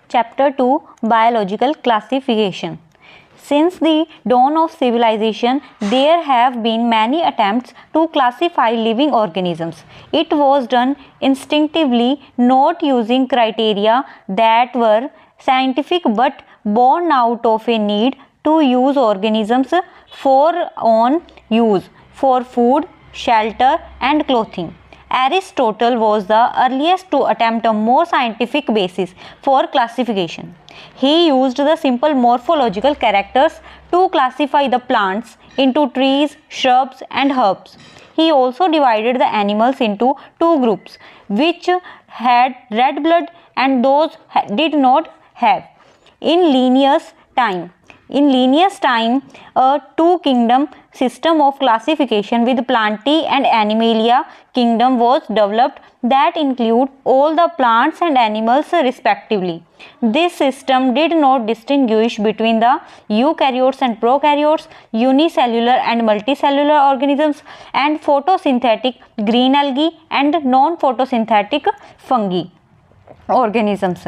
Chapter 2 Biological Classification. Since the dawn of civilization, there have been many attempts to classify living organisms. It was done instinctively, not using criteria that were scientific but born out of a need to use organisms for own use, for food, shelter, and clothing. Aristotle was the earliest to attempt a more scientific basis for classification. He used the simple morphological characters to classify the plants into trees, shrubs, and herbs. He also divided the animals into two groups, which had red blood and those did not have. In Linnaeus' time, a two-kingdom system of classification with Plantae and Animalia kingdom was developed that include all the plants and animals respectively. This system did not distinguish between the eukaryotes and prokaryotes, unicellular and multicellular organisms, and photosynthetic green algae and non-photosynthetic fungi organisms.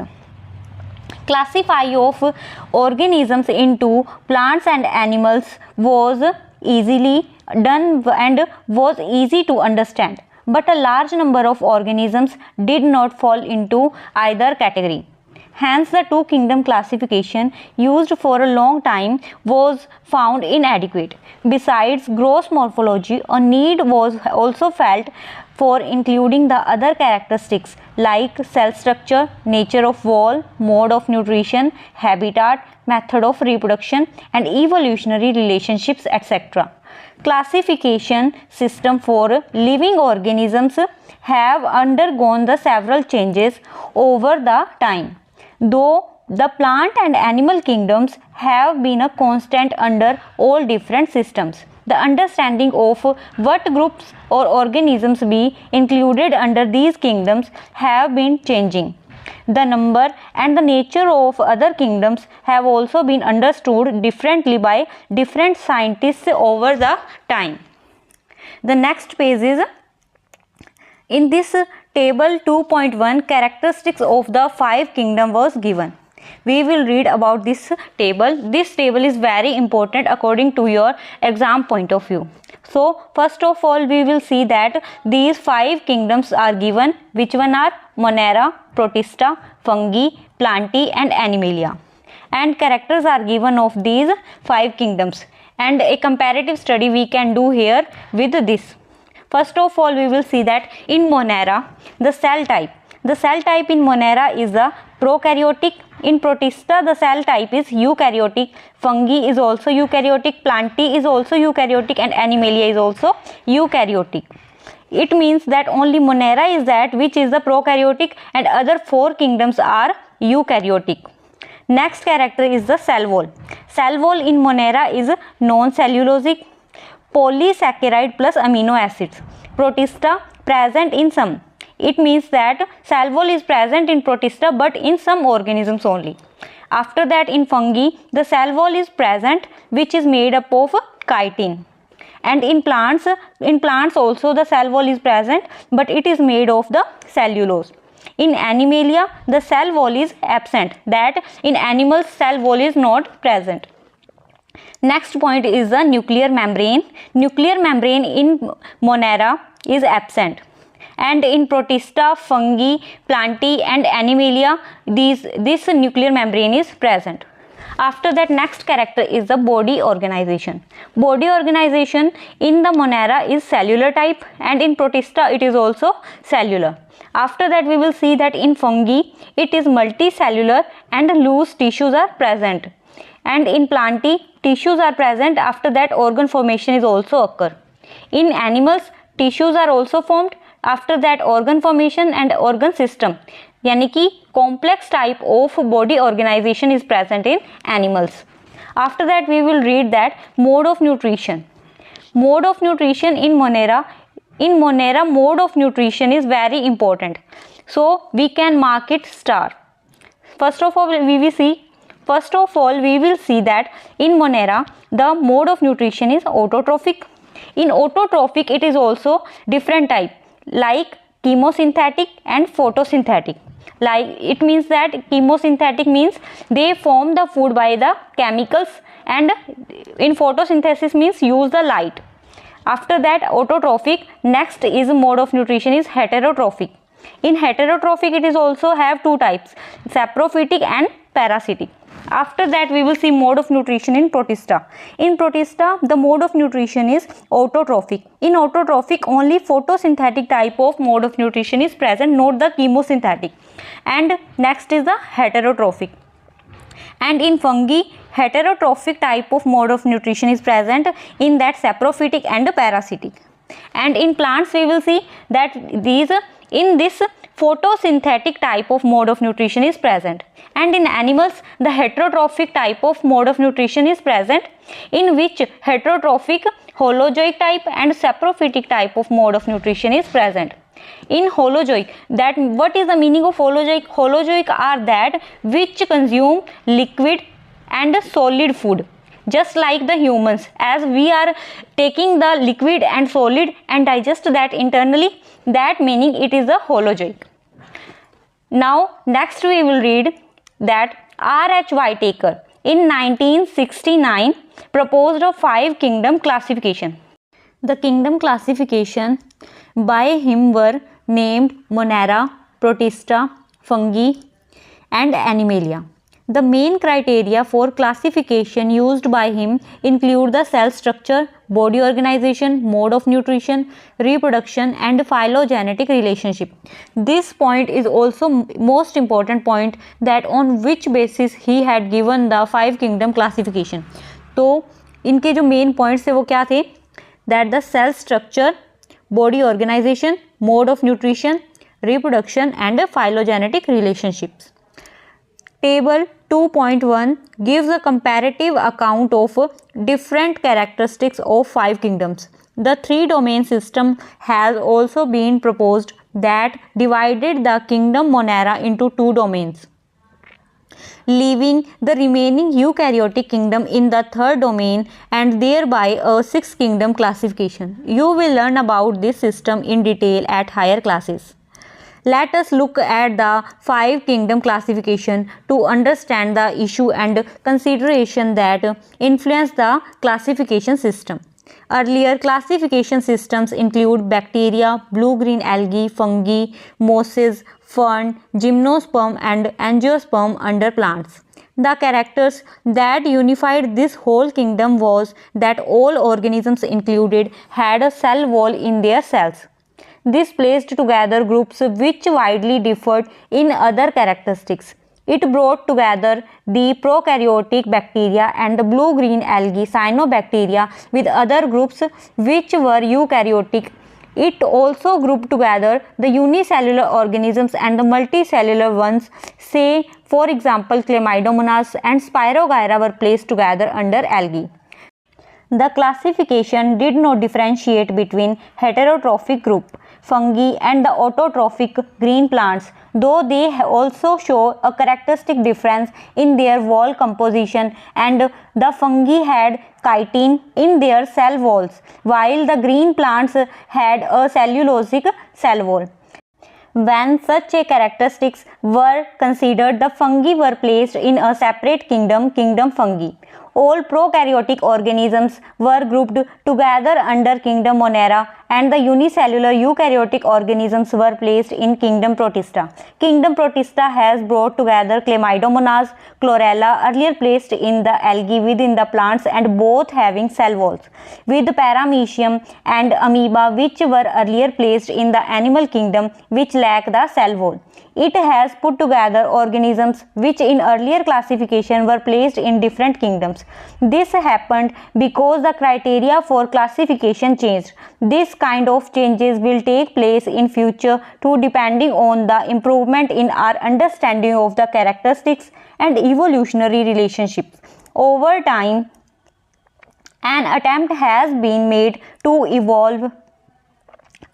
Classify of organisms into plants and animals was easily done and was easy to understand, but a large number of organisms did not fall into either category. Hence, the two kingdom classification used for a long time was found inadequate. Besides gross morphology, a need was also felt for including the other characteristics like cell structure, nature of wall, mode of nutrition, habitat, method of reproduction, and evolutionary relationships, etc. Classification system for living organisms have undergone the several changes over the time. Though the plant and animal kingdoms have been a constant under all different systems, the understanding of what groups or organisms be included under these kingdoms have been changing. The number and the nature of other kingdoms have also been understood differently by different scientists over the time. The next page is, in this table 2.1, characteristics of the five kingdoms was given. We will read about this table. This table is very important according to your exam point of view. So first of all, we will see that these five kingdoms are given. Which one are? Monera, Protista, Fungi, Plantae, and Animalia. And characters are given of these five kingdoms. And a comparative study we can do here with this. First of all, we will see that in Monera, the cell type. The cell type in Monera is the prokaryotic. In Protista, the cell type is eukaryotic. Fungi is also eukaryotic. Plantae is also eukaryotic, and Animalia is also eukaryotic. It means that only Monera is that which is the prokaryotic, and other four kingdoms are eukaryotic. Next character is the cell wall. Cell wall in Monera is non-cellulosic, polysaccharide plus amino acids. Protista present in some. It means that cell wall is present in Protista but in some organisms only. After that, in fungi, the cell wall is present which is made up of chitin. And in plants also the cell wall is present but it is made of the cellulose. In Animalia, the cell wall is absent, that in animals cell wall is not present. Next point is the nuclear membrane. Nuclear membrane in Monera is absent. And in Protista, Fungi, Plantae, and Animalia, this nuclear membrane is present. After that, next character is the body organization. Body organization in the Monera is cellular type, and in Protista it is also cellular. After that, we will see that in fungi it is multicellular and loose tissues are present. And in Plantae, tissues are present. After that, organ formation is also occur. In animals, tissues are also formed. After that, organ formation and organ system, yani ki complex type of body organization is present in animals. After that, we will read that mode of nutrition. Mode of nutrition in Monera. In Monera, mode of nutrition is very important. So we can mark it star. First of all, we will see that in Monera, the mode of nutrition is autotrophic. In autotrophic, it is also different type like chemosynthetic and photosynthetic. Like it means that chemosynthetic means they form the food by the chemicals, and in photosynthesis means use the light. After that, autotrophic. Next is mode of nutrition is heterotrophic. In heterotrophic it is also have two types, saprophytic and parasitic. After that we will see mode of nutrition in protista. In protista the mode of nutrition is autotrophic. In autotrophic only photosynthetic type of mode of nutrition is present, not the chemosynthetic. And next is the heterotrophic. And in fungi heterotrophic type of mode of nutrition is present, in that saprophytic and parasitic. And in plants we will see that in this photosynthetic type of mode of nutrition is present. And in animals the heterotrophic type of mode of nutrition is present, in which heterotrophic, holozoic type and saprophytic type of mode of nutrition is present. In holozoic, that what is the meaning of holozoic? Holozoic are that which consume liquid and solid food, just like the humans, as we are taking the liquid and solid and digest that internally, that meaning it is a holozoic. Now next we will read that R.H. Whitaker in 1969 proposed a 5 kingdom classification. The kingdom classification by him were named Monera, Protista, Fungi and Animalia. The main criteria for classification used by him include the cell structure, body organization, mode of nutrition, reproduction and phylogenetic relationship. This point is also most important point, that on which basis he had given the 5 kingdom classification. तो इनके जो main points थे वो क्या थे? That the cell structure, body organization, mode of nutrition, reproduction and phylogenetic relationships. Table 2.1 gives a comparative account of different characteristics of 5 kingdoms. The 3-domain system has also been proposed that divided the kingdom Monera into 2 domains, leaving the remaining eukaryotic kingdom in the 3rd domain and thereby a 6th kingdom classification. You will learn about this system in detail at higher classes. Let us look at the 5 kingdom classification to understand the issue and consideration that influence the classification system. Earlier classification systems include bacteria, blue-green algae, fungi, mosses, fern, gymnosperm and angiosperm under plants. The characters that unified this whole kingdom was that all organisms included had a cell wall in their cells. This placed together groups which widely differed in other characteristics. It brought together the prokaryotic bacteria and the blue-green algae cyanobacteria with other groups which were eukaryotic. It also grouped together the unicellular organisms and the multicellular ones. Say, for example, Chlamydomonas and Spirogyra were placed together under algae. The classification did not differentiate between heterotrophic group, fungi and the autotrophic green plants, though they also show a characteristic difference in their wall composition, and the fungi had chitin in their cell walls, while the green plants had a cellulosic cell wall. When such characteristics were considered, the fungi were placed in a separate kingdom, kingdom fungi. All prokaryotic organisms were grouped together under kingdom Monera, and the unicellular eukaryotic organisms were placed in kingdom Protista. Kingdom Protista has brought together Chlamydomonas, Chlorella, earlier placed in the algae within the plants and both having cell walls, with Paramecium and Amoeba, which were earlier placed in the animal kingdom, which lack the cell wall. It has put together organisms which in earlier classification were placed in different kingdoms. This happened because the criteria for classification changed. This kind of changes will take place in future too, depending on the improvement in our understanding of the characteristics and evolutionary relationships. Over time, an attempt has been made to evolve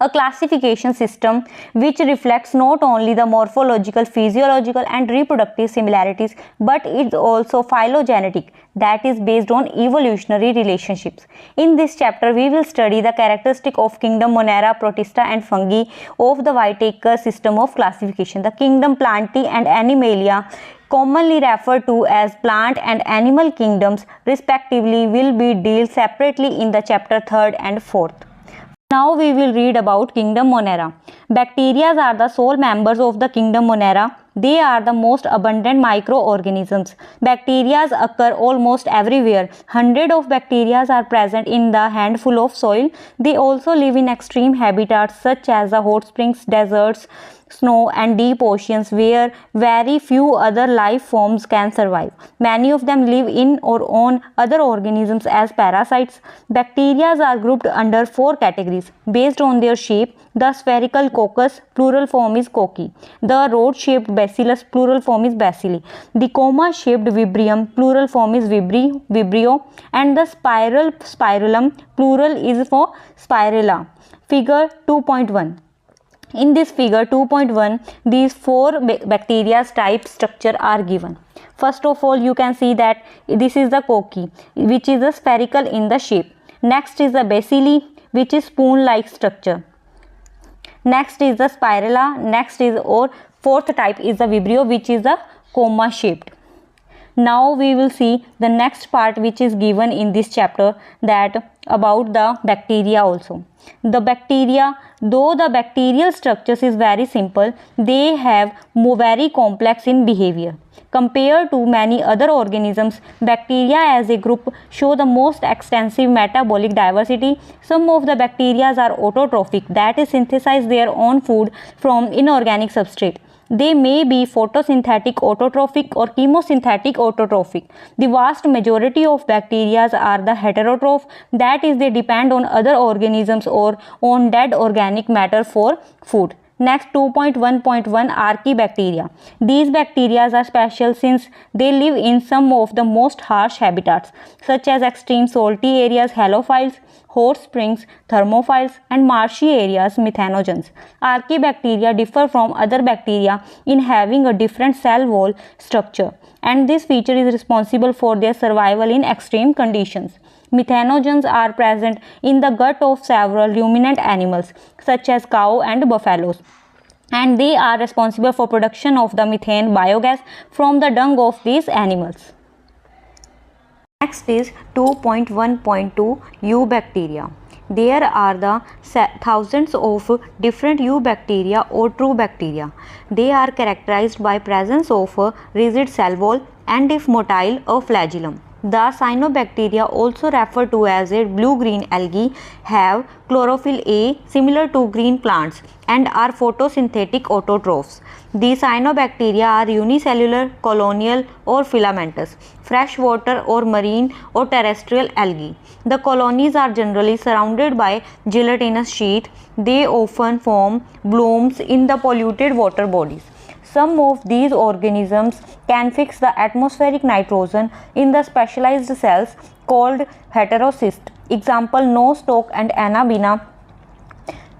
a classification system which reflects not only the morphological, physiological and reproductive similarities but is also phylogenetic, that is based on evolutionary relationships. In this chapter we will study the characteristic of kingdom Monera, Protista and fungi of the Whitaker system of classification. The kingdom Plantae and Animalia, commonly referred to as plant and animal kingdoms respectively, will be dealt separately in the chapter 3rd and 4th. Now we will read about kingdom Monera. Bacteria are the sole members of the kingdom Monera. They are the most abundant microorganisms. Bacteria occur almost everywhere. Hundreds of bacteria are present in the handful of soil. They also live in extreme habitats such as the hot springs, deserts, snow and deep oceans where very few other life forms can survive. Many of them live in or on other organisms as parasites. Bacteria are grouped under 4 categories based on their shape. The spherical coccus, plural form is cocci. The rod-shaped bacillus, plural form is bacilli. The comma-shaped vibrium, plural form is vibrio. And the spiral spirulum, plural is for spirilla. Figure 2.1. In this figure 2.1, these 4 bacteria type structure are given. First of all, you can see that this is the cocci, which is a spherical in the shape. Next is the bacilli, which is spoon-like structure. Next is the spirilla. Next is or fourth type is the vibrio, which is the comma shaped. Now we will see the next part which is given in this chapter, that about the bacteria also. The bacteria, though the bacterial structures is very simple, they have very complex in behavior. Compared to many other organisms, bacteria as a group show the most extensive metabolic diversity. Some of the bacteria are autotrophic, that is synthesize their own food from inorganic substrate. They may be photosynthetic autotrophic or chemosynthetic autotrophic. The vast majority of bacteria are the heterotroph, that is they depend on other organisms or on dead organic matter for food. Next, 2.1.1 Archaebacteria. These bacteria are special since they live in some of the most harsh habitats such as extreme salty areas, halophiles, hot springs, thermophiles and marshy areas, methanogens. Archaebacteria differ from other bacteria in having a different cell wall structure, and this feature is responsible for their survival in extreme conditions. Methanogens are present in the gut of several ruminant animals such as cow and buffaloes, and they are responsible for production of the methane biogas from the dung of these animals. Next is 2.1.2 Eubacteria. There are the thousands of different eubacteria or true bacteria. They are characterized by presence of a rigid cell wall and, if motile, a flagellum. The cyanobacteria, also referred to as a blue-green algae, have chlorophyll A similar to green plants and are photosynthetic autotrophs. The cyanobacteria are unicellular, colonial or filamentous, freshwater or marine or terrestrial algae. The colonies are generally surrounded by gelatinous sheath. They often form blooms in the polluted water bodies. Some of these organisms can fix the atmospheric nitrogen in the specialized cells called heterocyst. Example, nostoc and anabina.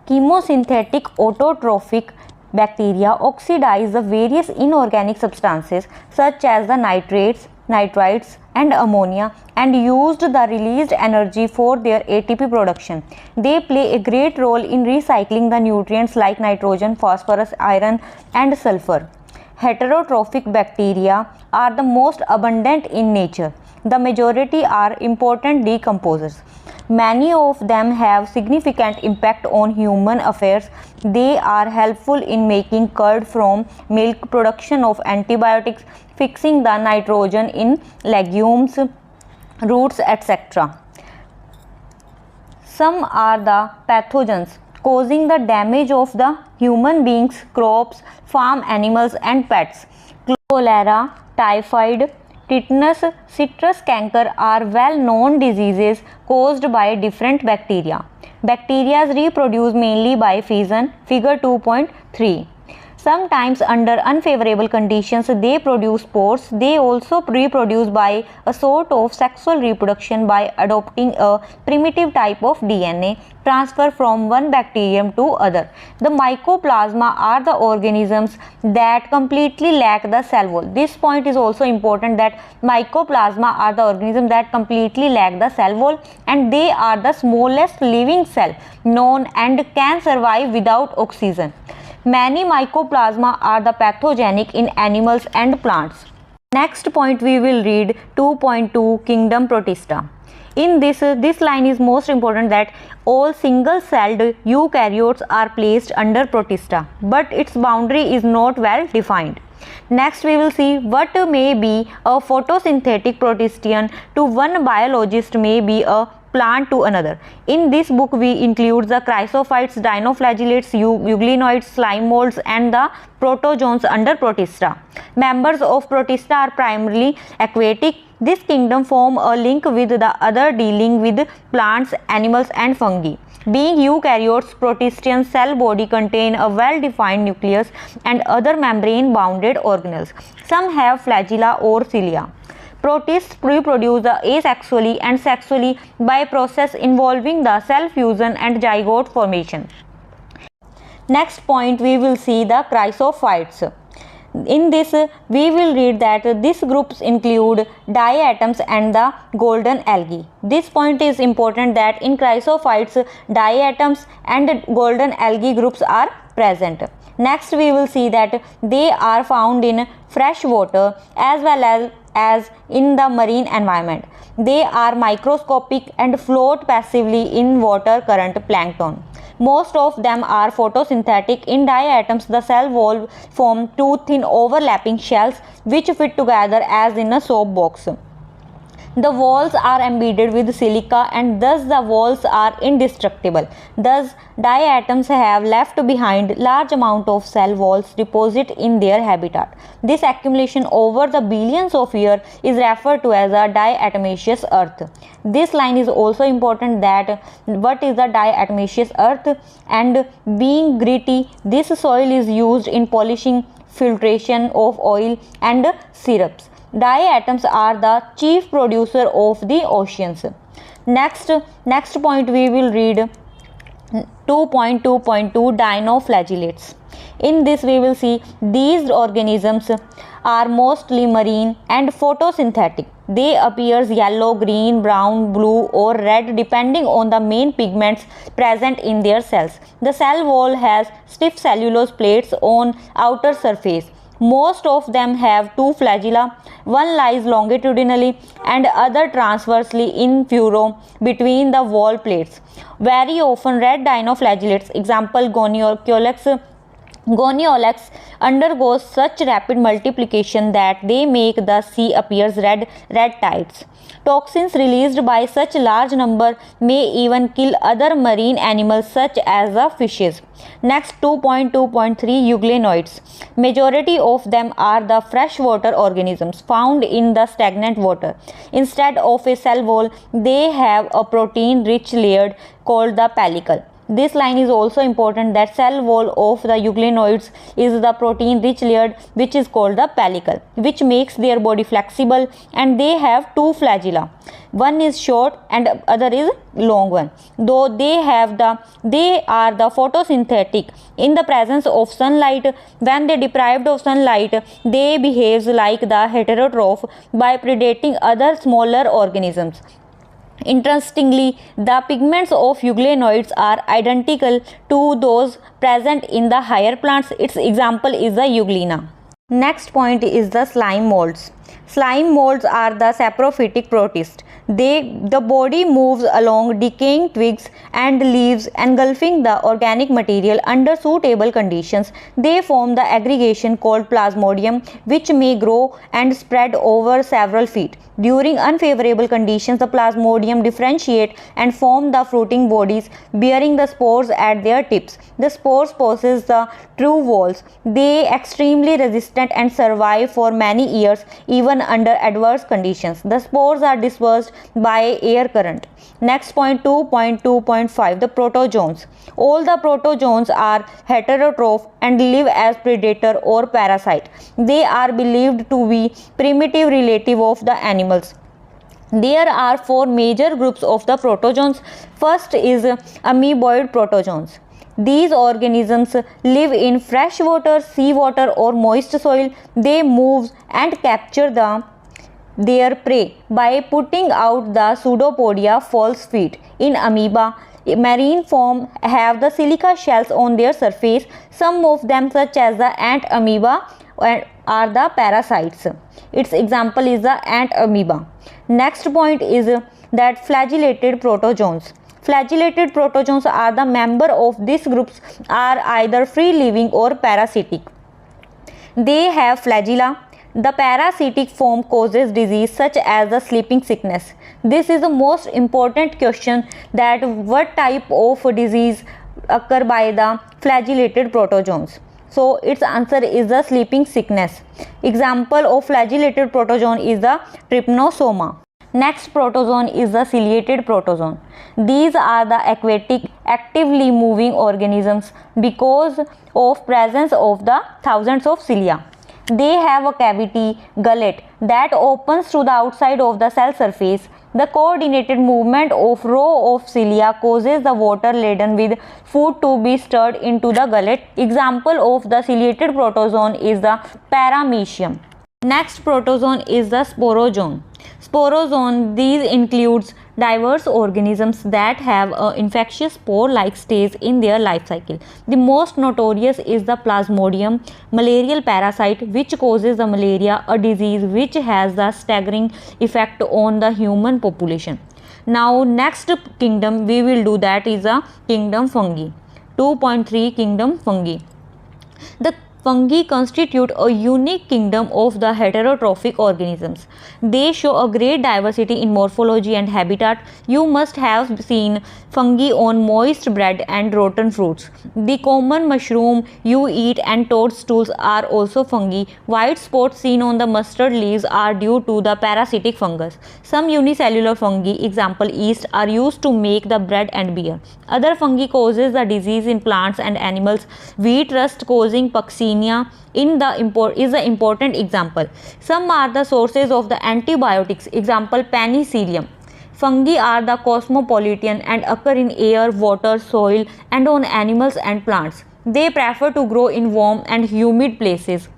Chemosynthetic autotrophic bacteria oxidize the various inorganic substances such as the nitrates, nitrites and ammonia and used the released energy for their ATP production. They play a great role in recycling the nutrients like nitrogen, phosphorus, iron and sulfur. Heterotrophic bacteria are the most abundant in nature. The majority are important decomposers. Many of them have significant impact on human affairs. They are helpful in making curd from milk, production of antibiotics, fixing the nitrogen in legumes, roots, etc. Some are the pathogens causing the damage of the human beings, crops, farm animals and pets. Cholera, typhoid, tetanus, citrus canker are well-known diseases caused by different bacteria. Bacteria reproduce mainly by fission, figure 2.3. Sometimes under unfavorable conditions they produce spores. They also reproduce by a sort of sexual reproduction by adopting a primitive type of DNA transfer from one bacterium to other. The mycoplasma are the organisms that completely lack the cell wall. This point is also important, that mycoplasma are the organisms that completely lack the cell wall, and they are the smallest living cell known and can survive without oxygen. Many mycoplasma are the pathogenic in animals and plants. Next point we will read 2.2 Kingdom Protista. In this line is most important, that all single-celled eukaryotes are placed under Protista, but its boundary is not well defined. Next we will see what may be a photosynthetic protistian to one biologist may be a plant to another. In this book we include the chrysophytes, dinoflagellates, euglenoids, slime molds and the protozoans under Protista. Members of Protista are primarily aquatic. This kingdom form a link with the other dealing with plants, animals and fungi. Being eukaryotes, protistian cell body contain a well-defined nucleus and other membrane-bounded organelles. Some have flagella or cilia. Protists reproduce asexually and sexually by process involving the cell fusion and zygote formation. Next point we will see the chrysophytes. In this we will read that these groups include diatoms and the golden algae. This point is important, that in chrysophytes diatoms and golden algae groups are present. Next we will see that they are found in fresh water as well as in the marine environment. They are microscopic and float passively in water current plankton. Most of them are photosynthetic. In diatoms, the cell wall form two thin overlapping shells which fit together as in a soap box. The walls are embedded with silica and thus the walls are indestructible. Thus, diatoms have left behind large amount of cell walls deposit in their habitat. This accumulation over the billions of years is referred to as a diatomaceous earth. This line is also important, that what is the diatomaceous earth, and being gritty, this soil is used in polishing, filtration of oil and syrups. Diatoms are the chief producer of the oceans. Next point we will read 2.2.2 dinoflagellates. In this we will see these organisms are mostly marine and photosynthetic. They appear yellow, green, brown, blue or red depending on the main pigments present in their cells. The cell wall has stiff cellulose plates on outer surface. Most of them have two flagella. One lies longitudinally and other transversely in furrow between the wall plates. Very often red dinoflagellates, example Goniolax, undergoes such rapid multiplication that they make the sea appears red tides. Toxins released by such large number may even kill other marine animals such as the fishes. Next 2.2.3 euglenoids. Majority of them are the freshwater organisms found in the stagnant water. Instead of a cell wall, they have a protein-rich layer called the pellicle. This line is also important, that cell wall of the euglenoids is the protein-rich layer which is called the pellicle, which makes their body flexible, and they have two flagella. One is short and other is long one. Though they are the photosynthetic. In the presence of sunlight, when they deprived of sunlight, they behaves like the heterotroph by predating other smaller organisms. Interestingly, the pigments of euglenoids are identical to those present in the higher plants. Its example is the euglena. Next point is the slime molds. Slime molds are the saprophytic protists. The body moves along decaying twigs and leaves, engulfing the organic material under suitable conditions. They form the aggregation called plasmodium, which may grow and spread over several feet. During unfavorable conditions, the plasmodium differentiate and form the fruiting bodies bearing the spores at their tips. The spores possess the true walls. They are extremely resistant and survive for many years even under adverse conditions. The spores are dispersed by air current. Next point 2.2.5, the protozoans. All the protozoans are heterotroph and live as predator or parasite. They are believed to be primitive relative of the animals. There are four major groups of the protozoans. First is amoeboid protozoans. These organisms live in fresh water, seawater or moist soil. They move and capture their prey by putting out the pseudopodia false feet. In amoeba, marine form have the silica shells on their surface. Some of them, such as the ant amoeba, are the parasites. Its example is the ant amoeba. Next point is that flagellated protozoans. Flagellated protozoans are the member of these groups are either free living or parasitic. They have flagella. The parasitic form causes disease such as the sleeping sickness. This is the most important question, that what type of disease occur by the flagellated protozoans. So its answer is the sleeping sickness. Example of flagellated protozoan is the trypanosoma. Next protozoan is the ciliated protozoan. These are the aquatic, actively moving organisms because of presence of the thousands of cilia. They have a cavity, gullet, that opens to the outside of the cell surface. The coordinated movement of row of cilia causes the water laden with food to be stirred into the gullet. Example of the ciliated protozoan is the paramecium. Next protozoan is the sporozoan. Sporozoan, these includes diverse organisms that have an infectious spore-like stage in their life cycle. The most notorious is the Plasmodium, malarial parasite, which causes the malaria, a disease which has the staggering effect on the human population. Now next kingdom we will do, that is a kingdom fungi. 2.3 Kingdom fungi. The fungi constitute a unique kingdom of the heterotrophic organisms. They show a great diversity in morphology and habitat. You must have seen fungi on moist bread and rotten fruits. The common mushroom you eat and toadstools are also fungi. White spots seen on the mustard leaves are due to the parasitic fungus. Some unicellular fungi, example yeast, are used to make the bread and beer. Other fungi causes the disease in plants and animals. Wheat rust causing puccinia is the important example. Some are the sources of the antibiotics, example penicillium. Fungi are the cosmopolitan and occur in air, water, soil and on animals and plants. They prefer to grow in warm and humid places.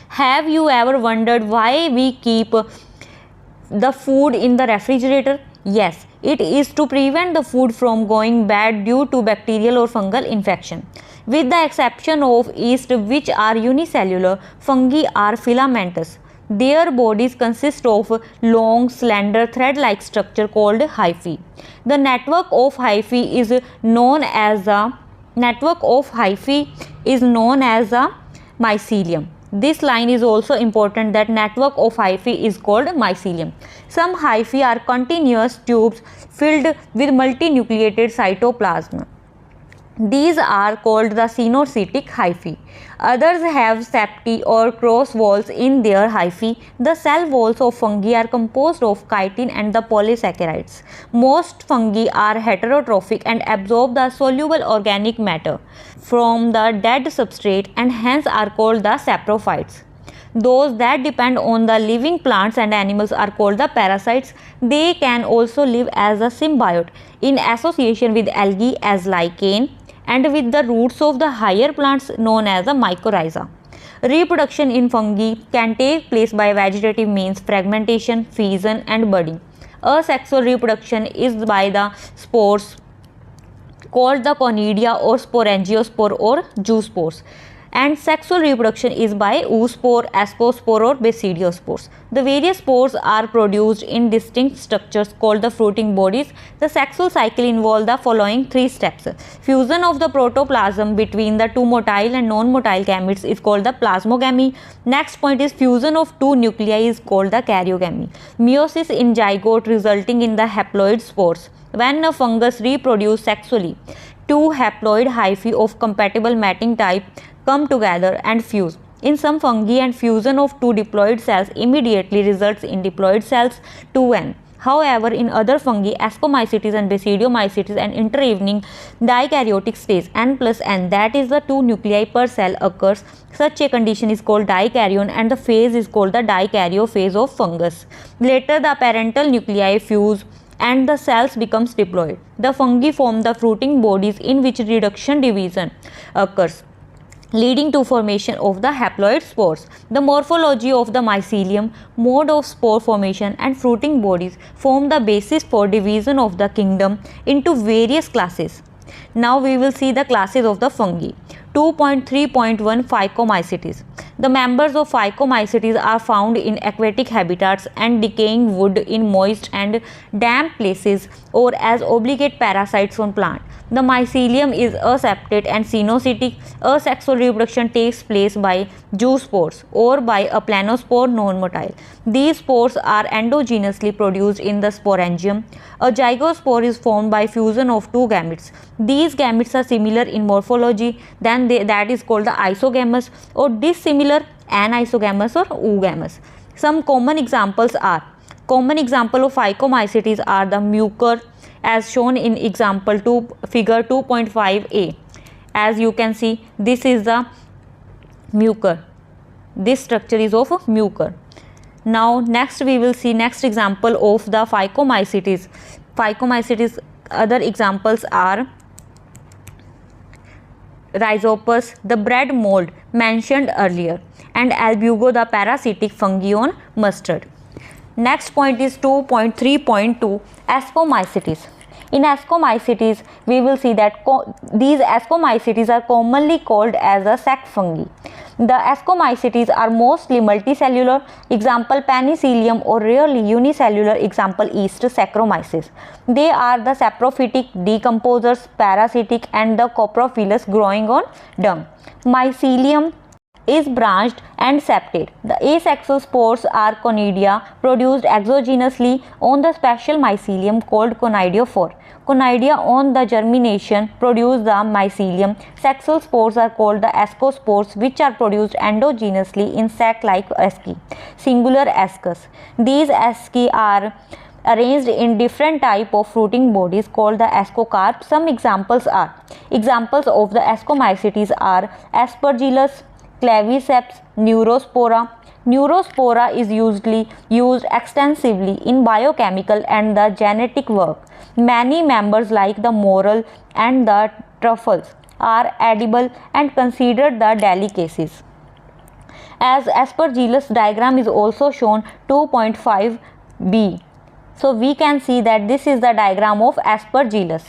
Have you ever wondered why we keep the food in the refrigerator? Yes, it is to prevent the food from going bad due to bacterial or fungal infection. With the exception of yeast, which are unicellular, fungi are filamentous. Their bodies consist of long, slender, thread-like structure called hyphae. The network of hyphae is known as the mycelium. This line is also important, that network of hyphae is called mycelium. Some hyphae are continuous tubes filled with multinucleated cytoplasm. These are called the cenocytic hyphae. Others have septi or cross walls in their hyphae. The cell walls of fungi are composed of chitin and the polysaccharides. Most fungi are heterotrophic and absorb the soluble organic matter from the dead substrate and hence are called the saprophytes. Those that depend on the living plants and animals are called the parasites. They can also live as a symbiote in association with algae as lichen and with the roots of the higher plants known as the mycorrhiza. Reproduction in fungi can take place by vegetative means, fragmentation, fission and budding. Asexual reproduction is by the spores called the conidia or sporangiospore or zoospores, and sexual reproduction is by oospore, ascospore or basidiospores. The various spores are produced in distinct structures called the fruiting bodies. The sexual cycle involves the following three steps. Fusion of the protoplasm between the two motile and non-motile gametes is called the plasmogamy. Next point is fusion of two nuclei is called the karyogamy. Meiosis in zygote resulting in the haploid spores. When a fungus reproduces sexually, two haploid hyphae of compatible mating type come together and fuse. In some fungi, and fusion of two diploid cells immediately results in diploid cells 2N. However, in other fungi, ascomycetes and basidiomycetes, and interevening dikaryotic stage N plus N, that is the 2 nuclei per cell occurs. Such a condition is called dikaryon, and the phase is called the dikaryophase of fungus. Later, the parental nuclei fuse and the cells becomes diploid. The fungi form the fruiting bodies in which reduction division occurs, leading to formation of the haploid spores. The morphology of the mycelium, mode of spore formation, and fruiting bodies form the basis for division of the kingdom into various classes. Now we will see the classes of the fungi. 2.3.1 Phycomycetes. The members of Phycomycetes are found in aquatic habitats and decaying wood in moist and damp places, or as obligate parasites on plant. The mycelium is aseptate and cenocytic. Asexual reproduction takes place by zoospores or by a planospore non-motile. These spores are endogenously produced in the sporangium. A zygospore is formed by fusion of two gametes. These gametes are similar in morphology, then that is called the isogamous, or dissimilar anisogamous or oogamous. Some common examples of Phycomycetes are the mucor, as shown in example 2, figure 2.5a. As you can see, this is the mucor. This structure is of mucor. Now next we will see next example of the Phycomycetes. Phycomycetes, other examples are Rhizopus, the bread mold mentioned earlier, and Albugo, the parasitic fungi on mustard. Next point is 2.3.2 Ascomycetes. In Ascomycetes, we will see that these Ascomycetes are commonly called as the sac fungi. The Ascomycetes are mostly multicellular, example Penicillium, or rarely unicellular, example yeast Saccharomyces. They are the saprophytic, decomposers, parasitic, and the coprophilous, growing on dung. Mycelium is branched and septate. The asexual spores are conidia produced exogenously on the special mycelium called conidiophore. Conidia on the germination produce the mycelium. Sexual spores are called the ascospores, which are produced endogenously in sac-like asci, singular ascus. These asci are arranged in different type of fruiting bodies called the ascocarp. Some examples of the Ascomycetes are Aspergillus, Claviceps, Neurospora. Neurospora is usually used extensively in biochemical and the genetic work. Many members like the morel and the truffles are edible and considered the delicacies. As Aspergillus diagram is also shown 2.5b. So we can see that this is the diagram of Aspergillus.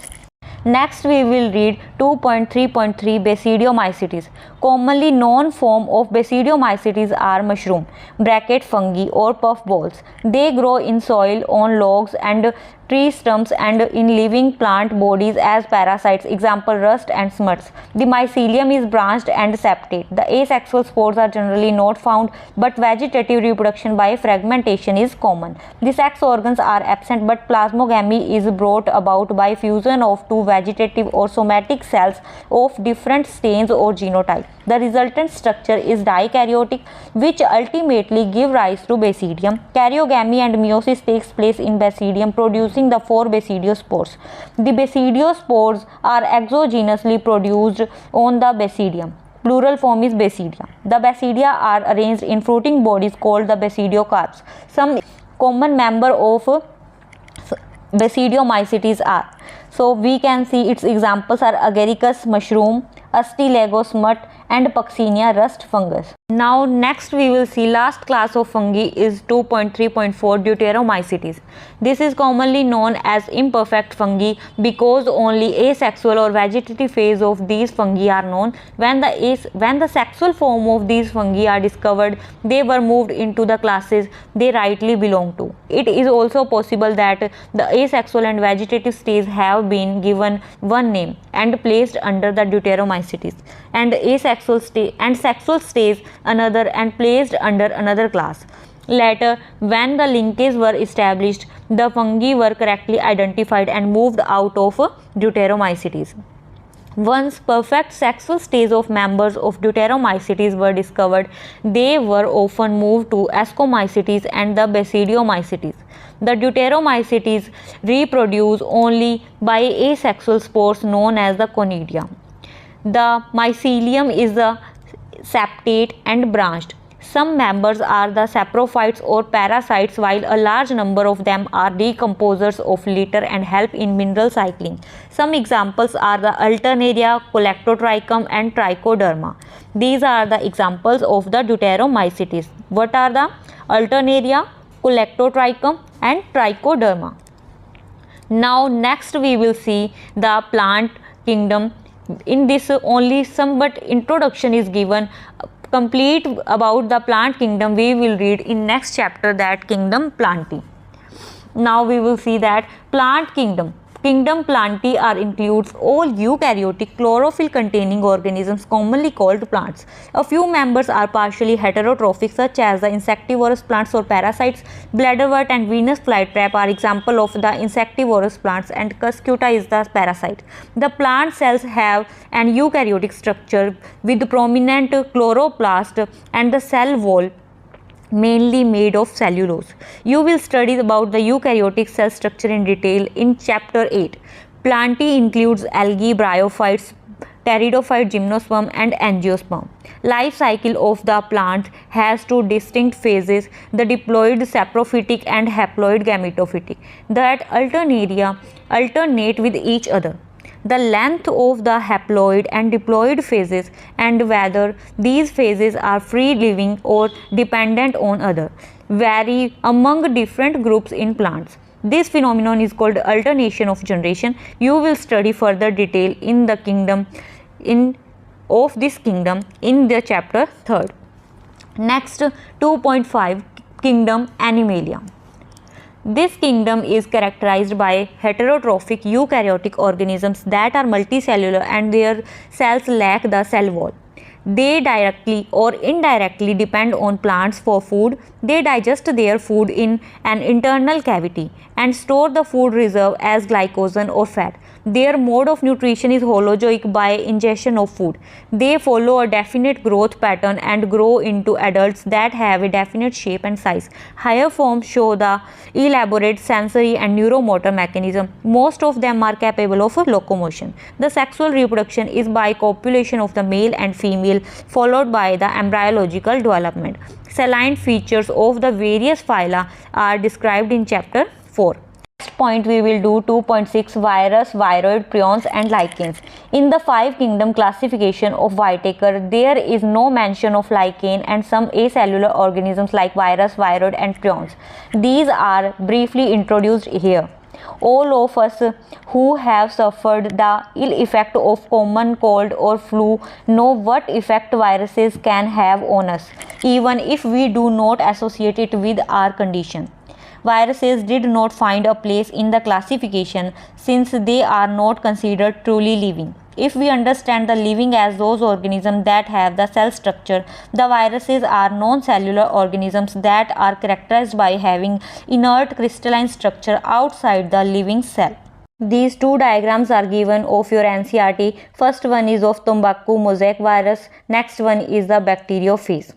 Next we will read 2.3.3 Basidiomycetes. Commonly known form of Basidiomycetes are mushroom, bracket fungi, or puffballs. They grow in soil, on logs and tree stumps, and in living plant bodies as parasites, example rust and smuts. The mycelium is branched and septate. The asexual spores are generally not found, but vegetative reproduction by fragmentation is common. The sex organs are absent, but plasmogamy is brought about by fusion of two vegetative or somatic cells of different stains or genotype. The resultant structure is dikaryotic, which ultimately give rise to basidium. Karyogamy and meiosis takes place in basidium, producing the 4 basidiospores. The basidiospores are exogenously produced on the basidium. Plural form is basidia. The basidia are arranged in fruiting bodies called the basidiocarps. Some common member of Basidiomycetes are. So we can see its examples are Agaricus mushroom, Astilago smut, and Puccinia rust fungus. Now next we will see last class of fungi is 2.3.4 Deuteromycetes. This is commonly known as imperfect fungi because only asexual or vegetative phase of these fungi are known. When the sexual form of these fungi are discovered, they were moved into the classes they rightly belong to. It is also possible that the asexual and vegetative stage have been given one name and placed under the Deuteromycetes, and asexual stage and sexual stage another and placed under another class. Later, when the linkages were established, the fungi were correctly identified and moved out of Deuteromycetes. Once perfect sexual stage of members of Deuteromycetes were discovered, they were often moved to Ascomycetes and the Basidiomycetes. The Deuteromycetes reproduce only by asexual spores known as the conidia. The mycelium is the septate and branched. Some members are the saprophytes or parasites, while a large number of them are decomposers of litter and help in mineral cycling. Some examples are the Alternaria, Colectotrichum and Trichoderma. These are the examples of the Deuteromycetes. What are the Alternaria, Colectotrichum and Trichoderma? Now next we will see the plant kingdom. In this only some but introduction is given. Complete about the plant kingdom we will read in next chapter, that kingdom Plantae. Now we will see that plant kingdom. Kingdom Plantae includes all eukaryotic chlorophyll containing organisms commonly called plants. A few members are partially heterotrophic, such as the insectivorous plants or parasites. Bladderwort and Venus flytrap are example of the insectivorous plants, and Cuscuta is the parasite. The plant cells have an eukaryotic structure with prominent chloroplast and the cell wall mainly made of cellulose. You will study about the eukaryotic cell structure in detail in chapter 8. Plantae includes algae, bryophytes, pteridophyte, gymnosperm and angiosperm. Life cycle of the plant has two distinct phases, the diploid saprophytic and haploid gametophytic, that alternaria alternate with each other. The length of the haploid and diploid phases and whether these phases are free living or dependent on other vary among different groups in plants. This phenomenon is called alternation of generation. You will study further detail in the kingdom of this kingdom in the chapter 3rd. Next 2.5 Kingdom Animalia. This kingdom is characterized by heterotrophic eukaryotic organisms that are multicellular and their cells lack the cell wall. They directly or indirectly depend on plants for food. They digest their food in an internal cavity and store the food reserve as glycogen or fat. Their mode of nutrition is holozoic by ingestion of food. They follow a definite growth pattern and grow into adults that have a definite shape and size. Higher forms show the elaborate sensory and neuromotor mechanism. Most of them are capable of locomotion. The sexual reproduction is by copulation of the male and female, followed by the embryological development. Saline features of the various phyla are described in chapter 4. Next point we will do 2.6 Virus, Viroid, Prions and Lichens. In the 5 kingdom classification of Whitaker, there is no mention of lichen and some acellular organisms like virus, viroid and prions. These are briefly introduced here. All of us who have suffered the ill effect of common cold or flu know what effect viruses can have on us, even if we do not associate it with our condition. Viruses did not find a place in the classification since they are not considered truly living. If we understand the living as those organisms that have the cell structure, the viruses are non-cellular organisms that are characterized by having inert crystalline structure outside the living cell. These two diagrams are given of your Ncert. First one is of tobacco mosaic virus, next one is the bacteriophage.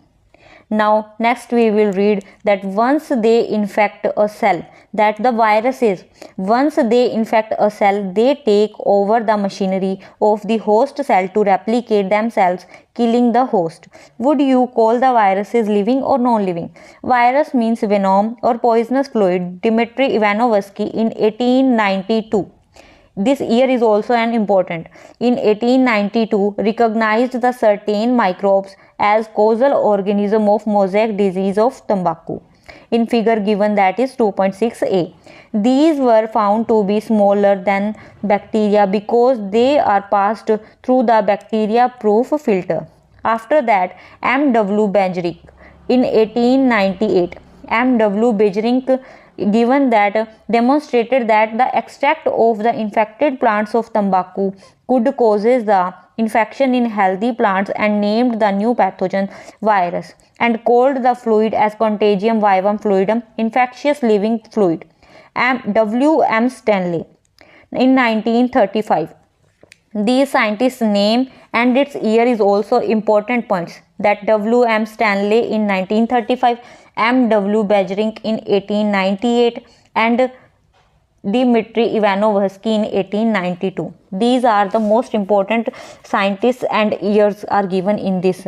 Now next we will read that once they infect a cell, that the viruses, once they infect a cell, they take over the machinery of the host cell to replicate themselves, killing the host. Would you call the viruses living or non-living? Virus means venom or poisonous fluid. Dmitry Ivanovsky in 1892. This year is also an important. In 1892, recognized the certain microbes as causal organism of mosaic disease of tobacco. In figure given, that is 2.6a. These were found to be smaller than bacteria because they are passed through the bacteria-proof filter. After that, M.W. Bajrik in 1898. M.W. Bajrik given that demonstrated that the extract of the infected plants of tobacco could causes the infection in healthy plants and named the new pathogen virus and called the fluid as Contagium vivum fluidum, infectious living fluid. W. M. Stanley in 1935. These scientists' name and its year is also important points, that W. M. Stanley in 1935, M. W. Beijerinck in 1898, and Dmitry Ivanovsky in 1892. These are the most important scientists and years are given in this.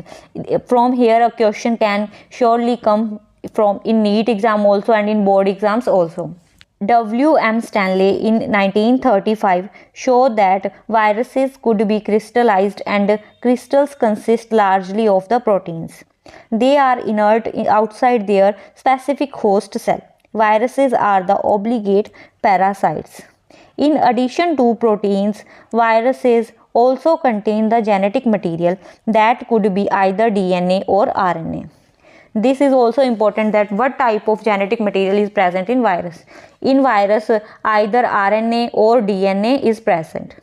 From here a question can surely come from in NEET exam also and in board exams also. W. M. Stanley in 1935 showed that viruses could be crystallized and crystals consist largely of the proteins. They are inert outside their specific host cell. Viruses are the obligate parasites. In addition to proteins, viruses also contain the genetic material that could be either DNA or RNA. This is also important, that what type of genetic material is present in virus. In virus, either RNA or DNA is present.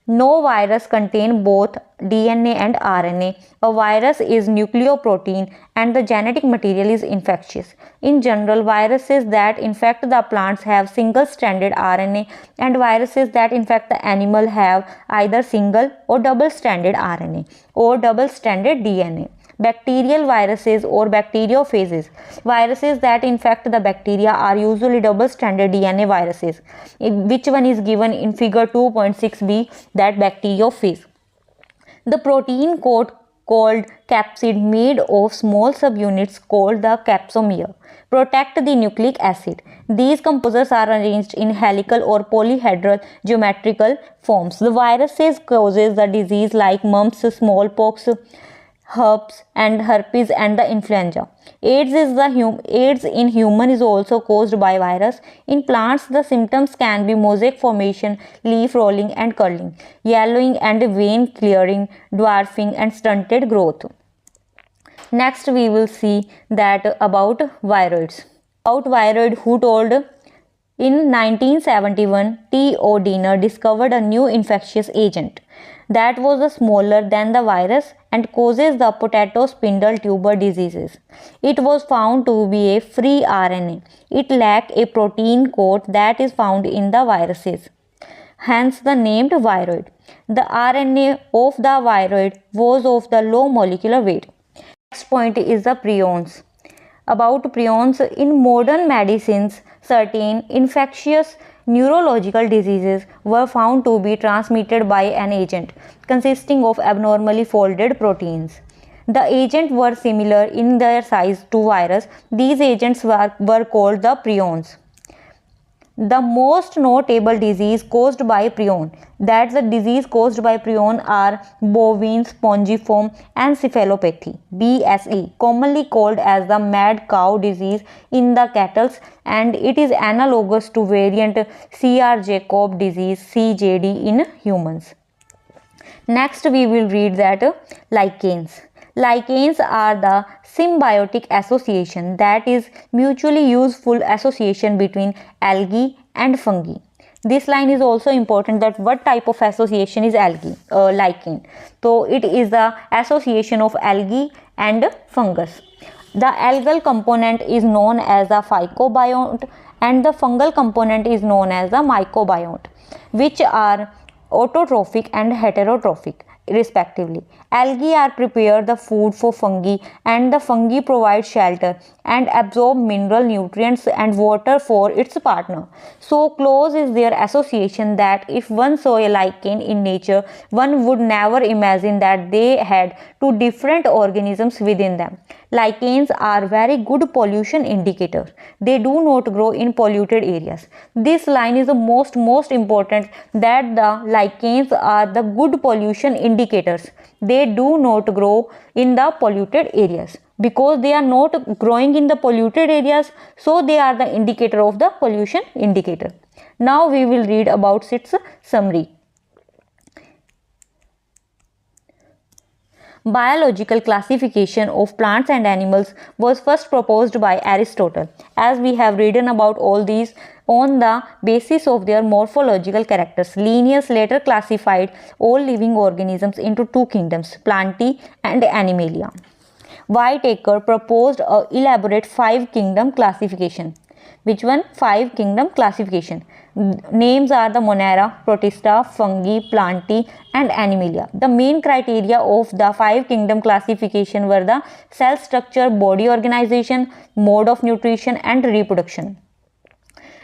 No virus contain both DNA and RNA. A virus is nucleoprotein and the genetic material is infectious. In general, viruses that infect the plants have single-stranded RNA and viruses that infect the animal have either single or double-stranded RNA or double-stranded DNA. Bacterial viruses or bacteriophages. Viruses that infect the bacteria are usually double-stranded DNA viruses. Which one is given in figure 2.6b, that bacteriophage. The protein coat called capsid made of small subunits called the capsomere protect the nucleic acid. These composers are arranged in helical or polyhedral geometrical forms. The viruses causes the disease like mumps, smallpox, herpes and herpes and the influenza. AIDS in human is also caused by virus. In plants, the symptoms can be mosaic formation, leaf rolling and curling, yellowing and vein clearing, dwarfing and stunted growth. Next we will see that about viroids. About viroid, who told? In 1971, T. O. Diener discovered a new infectious agent that was smaller than the virus and causes the potato spindle tuber diseases. It was found to be a free RNA. It lacked a protein coat that is found in the viruses. Hence the named viroid. The RNA of the viroid was of the low molecular weight. Next point is the prions. About prions, in modern medicines, certain infectious neurological diseases were found to be transmitted by an agent consisting of abnormally folded proteins. The agents were similar in their size to virus. These agents were called the prions. The most notable disease caused by prion, that the disease caused by prion, are bovine spongiform encephalopathy (BSE), commonly called as the mad cow disease in the cattle, and it is analogous to variant CR-Jacob disease (CJD) in humans. Next we will read that lichens. Lichens are the symbiotic association, that is mutually useful association between algae and fungi. This line is also important, that what type of association is lichen. So it is the association of algae and fungus. The algal component is known as the phycobiont and the fungal component is known as the mycobiont, which are autotrophic and heterotrophic respectively. Algae are prepare the food for fungi and the fungi provide shelter and absorb mineral nutrients and water for its partner. So close is their association that if one saw a lichen in nature, one would never imagine that they had two different organisms within them. Lichens are very good pollution indicator. They do not grow in polluted areas. This line is the most important, that the lichens are the good pollution indicators. They do not grow in the polluted areas. Because they are not growing in the polluted areas, so they are the indicator of the pollution indicator. Now we will read about its summary. Biological classification of plants and animals was first proposed by Aristotle, as we have written about all these on the basis of their morphological characters. Linnaeus later classified all living organisms into two kingdoms, Plantae and Animalia. Whitaker proposed an elaborate 5-kingdom classification. Which one? 5 kingdom classification. Names are the Monera, Protista, Fungi, Plantae and Animalia. The main criteria of the 5 kingdom classification were the cell structure, body organization, mode of nutrition and reproduction,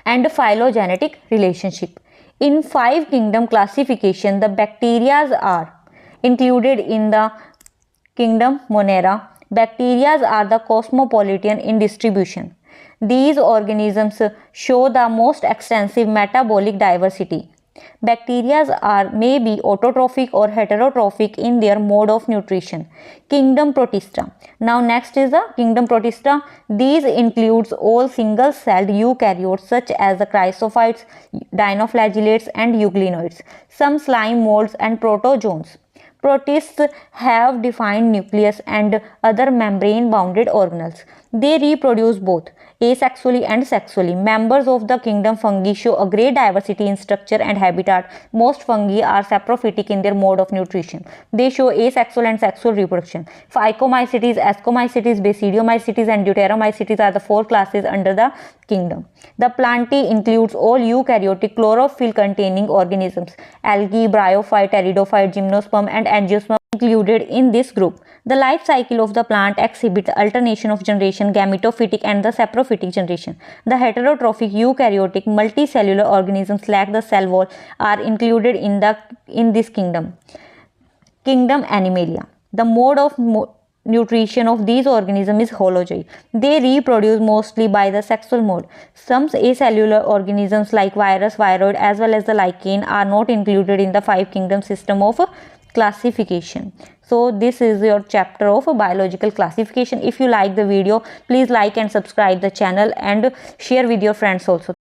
and phylogenetic relationship. In 5 kingdom classification, the bacteria are included in the kingdom Monera. Bacteria are the cosmopolitan in distribution. These organisms show the most extensive metabolic diversity. Bacteria may be autotrophic or heterotrophic in their mode of nutrition. Kingdom Protista. Now next is the kingdom Protista. These includes all single-celled eukaryotes such as the chrysophytes, dinoflagellates and euglenoids, some slime molds and protozoans. Protists have defined nucleus and other membrane-bounded organelles. They reproduce both asexually and sexually. Members of the kingdom Fungi show a great diversity in structure and habitat. Most fungi are saprophytic in their mode of nutrition. They show asexual and sexual reproduction. Phycomycetes, Ascomycetes, Basidiomycetes and Deuteromycetes are the 4 classes under the kingdom. The Plantae includes all eukaryotic chlorophyll-containing organisms. Algae, bryophyte, pteridophyte, gymnosperm and angiosperm included in this group. The life cycle of the plant exhibits alternation of generation, gametophytic and the saprophytic generation. The heterotrophic eukaryotic multicellular organisms lack the cell wall are included in this kingdom. Kingdom Animalia. The mode of nutrition of these organisms is hology. They reproduce mostly by the sexual mode. Some acellular organisms like virus, viroid as well as the lichen are not included in the 5 kingdom system of classification. So this is your chapter of biological classification. If you like the video, please like and subscribe the channel and share with your friends also.